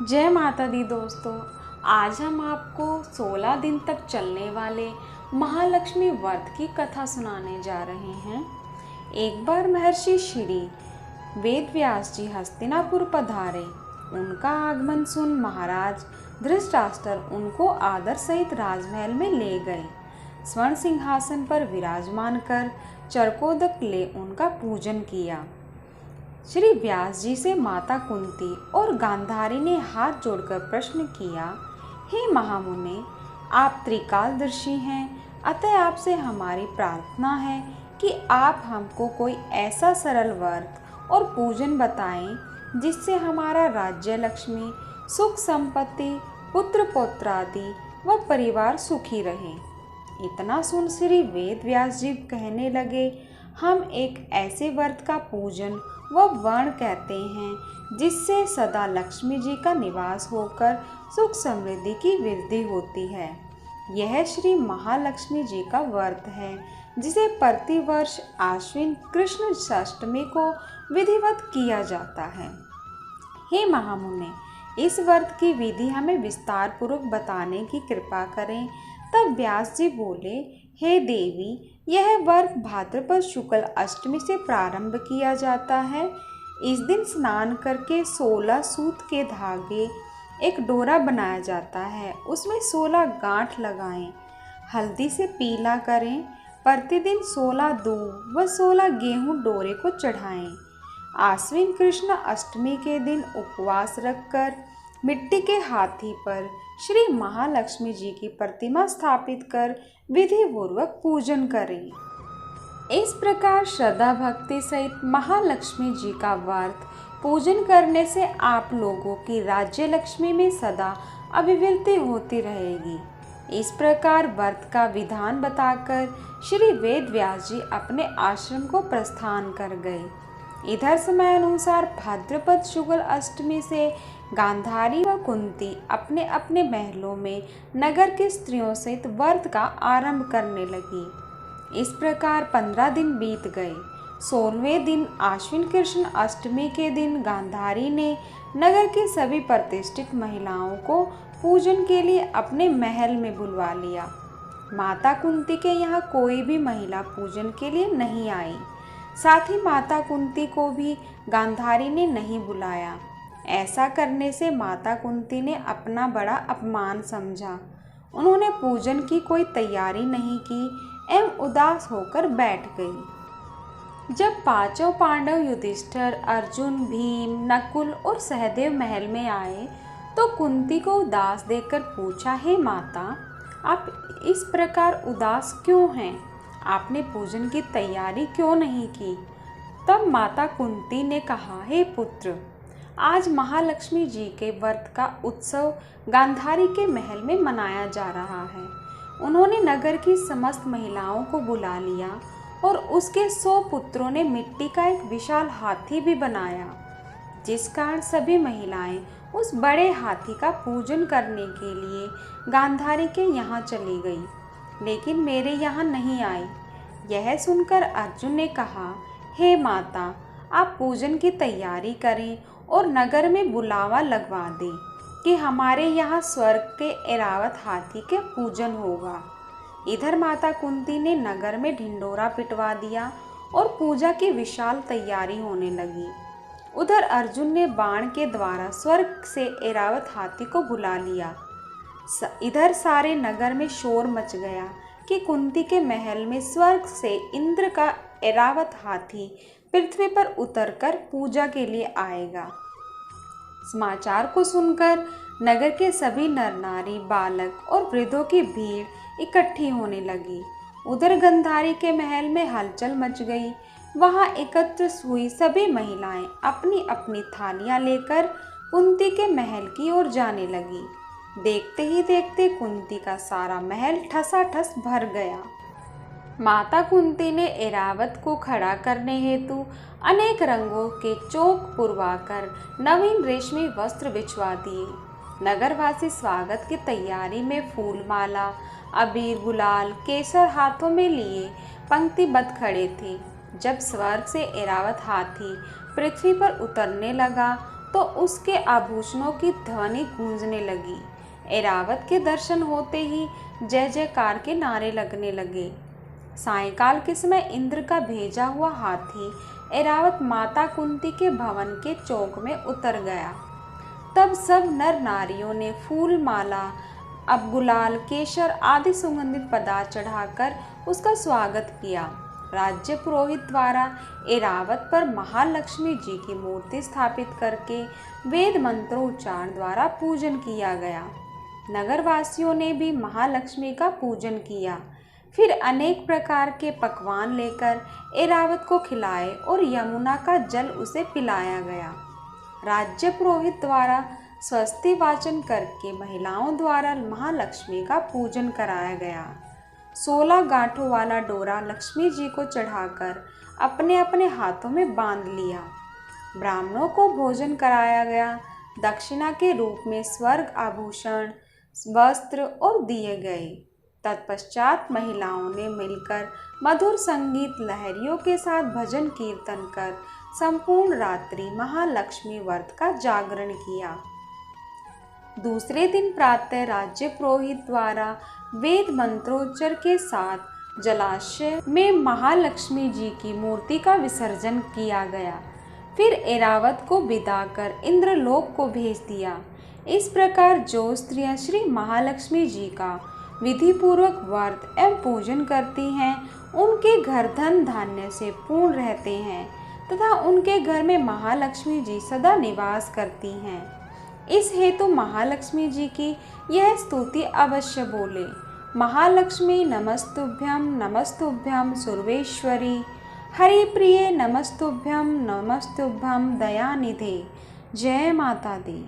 जय माता दी दोस्तों। आज हम आपको 16 दिन तक चलने वाले महालक्ष्मी व्रत की कथा सुनाने जा रहे हैं। एक बार महर्षि श्री वेद व्यास जी हस्तिनापुर पधारे। उनका आगमन सुन महाराज धृतराष्ट्र उनको आदर सहित राजमहल में ले गए। स्वर्ण सिंहासन पर विराजमान कर चरकोदक ले उनका पूजन किया। श्री व्यास जी से माता कुंती और गांधारी ने हाथ जोड़कर प्रश्न किया, हे महामुने, आप त्रिकालदर्शी हैं, अतः आपसे हमारी प्रार्थना है कि आप हमको कोई ऐसा सरल व्रत और पूजन बताएं जिससे हमारा राज्य लक्ष्मी, सुख संपत्ति, पुत्र पौत्रादि व परिवार सुखी रहे। इतना सुन श्री वेद व्यास जी कहने लगे, हम एक ऐसे व्रत का पूजन व वर्ण कहते हैं जिससे सदा लक्ष्मी जी का निवास होकर सुख समृद्धि की वृद्धि होती है। यह श्री महालक्ष्मी जी का व्रत है जिसे प्रतिवर्ष आश्विन कृष्ण अष्टमी को विधिवत किया जाता है। हे महामुने, इस व्रत की विधि हमें विस्तार पूर्वक बताने की कृपा करें। तब व्यास जी बोले, हे देवी, यह व्रत भाद्रपद शुक्ल अष्टमी से प्रारंभ किया जाता है। इस दिन स्नान करके 16 सूत के धागे एक डोरा बनाया जाता है। उसमें 16 गांठ लगाएं, हल्दी से पीला करें। प्रतिदिन 16 दूब व 16 गेहूं डोरे को चढ़ाएं। आश्विन कृष्ण अष्टमी के दिन उपवास रखकर मिट्टी के हाथी पर श्री महालक्ष्मी जी की प्रतिमा स्थापित कर विधि पूर्वक पूजन करें। इस प्रकार श्रद्धा भक्ति सहित महालक्ष्मी जी का व्रत पूजन करने से आप लोगों की राज्य लक्ष्मी में सदा अभिवृद्धि होती रहेगी। इस प्रकार व्रत का विधान बताकर श्री वेद व्यास जी अपने आश्रम को प्रस्थान कर गए। इधर समय अनुसार भाद्रपद शुक्ल अष्टमी से गांधारी व कुंती अपने अपने महलों में नगर की स्त्रियों सहित व्रत का आरंभ करने लगी। इस प्रकार 15 दिन बीत गए। 16वें दिन आश्विन कृष्ण अष्टमी के दिन गांधारी ने नगर की सभी प्रतिष्ठित महिलाओं को पूजन के लिए अपने महल में बुलवा लिया। माता कुंती के यहाँ कोई भी महिला पूजन के लिए नहीं आई। साथ ही माता कुंती को भी गांधारी ने नहीं बुलाया। ऐसा करने से माता कुंती ने अपना बड़ा अपमान समझा। उन्होंने पूजन की कोई तैयारी नहीं की एवं उदास होकर बैठ गई। जब पांचों पांडव युधिष्ठिर, अर्जुन, भीम, नकुल और सहदेव महल में आए तो कुंती को उदास देखकर पूछा, हे माता, आप इस प्रकार उदास क्यों हैं? आपने पूजन की तैयारी क्यों नहीं की? तब माता कुंती ने कहा, हे पुत्र, आज महालक्ष्मी जी के व्रत का उत्सव गांधारी के महल में मनाया जा रहा है। उन्होंने नगर की समस्त महिलाओं को बुला लिया और उसके 100 पुत्रों ने मिट्टी का एक विशाल हाथी भी बनाया, जिस कारण सभी महिलाएं उस बड़े हाथी का पूजन करने के लिए गांधारी के यहाँ चली गई, लेकिन मेरे यहाँ नहीं आई। यह सुनकर अर्जुन ने कहा, हे माता, आप पूजन की तैयारी करें और नगर में बुलावा लगवा दें कि हमारे यहाँ स्वर्ग के ऐरावत हाथी के पूजन होगा। इधर माता कुंती ने नगर में ढिंडोरा पिटवा दिया और पूजा की विशाल तैयारी होने लगी। उधर अर्जुन ने बाण के द्वारा स्वर्ग से ऐरावत हाथी को बुला लिया। इधर सारे नगर में शोर मच गया कि कुंती के महल में स्वर्ग से इंद्र का ऐरावत हाथी पृथ्वी पर उतरकर पूजा के लिए आएगा। समाचार को सुनकर नगर के सभी नर नारी, बालक और वृद्धों की भीड़ इकट्ठी होने लगी। उधर गंधारी के महल में हलचल मच गई। वहां एकत्र हुई सभी महिलाएं अपनी अपनी थालियां लेकर कुंती के महल की ओर जाने लगी। देखते ही देखते कुंती का सारा महल ठसाठस भर गया। माता कुंती ने ऐरावत को खड़ा करने हेतु अनेक रंगों के चौक पुरवाकर नवीन रेशमी वस्त्र बिछवा दिए। नगरवासी स्वागत की तैयारी में फूलमाला, अबीर, गुलाल, केसर हाथों में लिए पंक्तिबद्ध खड़े थे। जब स्वर्ग से ऐरावत हाथी पृथ्वी पर उतरने लगा तो उसके आभूषणों की ध्वनि गूंजने लगी। ऐरावत के दर्शन होते ही जय जयकार के नारे लगने लगे। सायंकाल के समय इंद्र का भेजा हुआ हाथी ऐरावत माता कुंती के भवन के चौक में उतर गया। तब सब नर नारियों ने फूल, माला, अब गुलाल, केसर आदि सुगंधित पदार्थ चढ़ाकर उसका स्वागत किया। राज्य पुरोहित द्वारा ऐरावत पर महालक्ष्मी जी की मूर्ति स्थापित करके वेद मंत्रोच्चारण द्वारा पूजन किया गया। नगरवासियों ने भी महालक्ष्मी का पूजन किया। फिर अनेक प्रकार के पकवान लेकर ऐरावत को खिलाए और यमुना का जल उसे पिलाया गया। राज्य पुरोहित द्वारा स्वस्ति वाचन करके महिलाओं द्वारा महालक्ष्मी का पूजन कराया गया। 16 गांठों वाला डोरा लक्ष्मी जी को चढ़ाकर अपने अपने हाथों में बांध लिया। ब्राह्मणों को भोजन कराया गया। दक्षिणा के रूप में स्वर्ग आभूषण, वस्त्र और दिए गए। तत्पश्चात महिलाओं ने मिलकर मधुर संगीत लहरियों के साथ भजन कीर्तन कर संपूर्ण रात्रि महालक्ष्मी व्रत का जागरण किया। दूसरे दिन प्रातः राज्य पुरोहित द्वारा वेद मंत्रोच्चार के साथ जलाशय में महालक्ष्मी जी की मूर्ति का विसर्जन किया गया। फिर ऐरावत को विदा कर इंद्रलोक को भेज दिया। इस प्रकार जो स्त्रियां श्री महालक्ष्मी जी का विधि पूर्वक व्रत एवं पूजन करती हैं, उनके घर धन धान्य से पूर्ण रहते हैं तथा उनके घर में महालक्ष्मी जी सदा निवास करती हैं। इस हेतु महालक्ष्मी जी की यह स्तुति अवश्य बोले। महालक्ष्मी नमस्तुभ्यं नमस्तुभ्यं सर्वेश्वरी, हरिप्रिये नमस्तुभ्यं नमस्तुभ्यं दयानिधे। जय माता दी।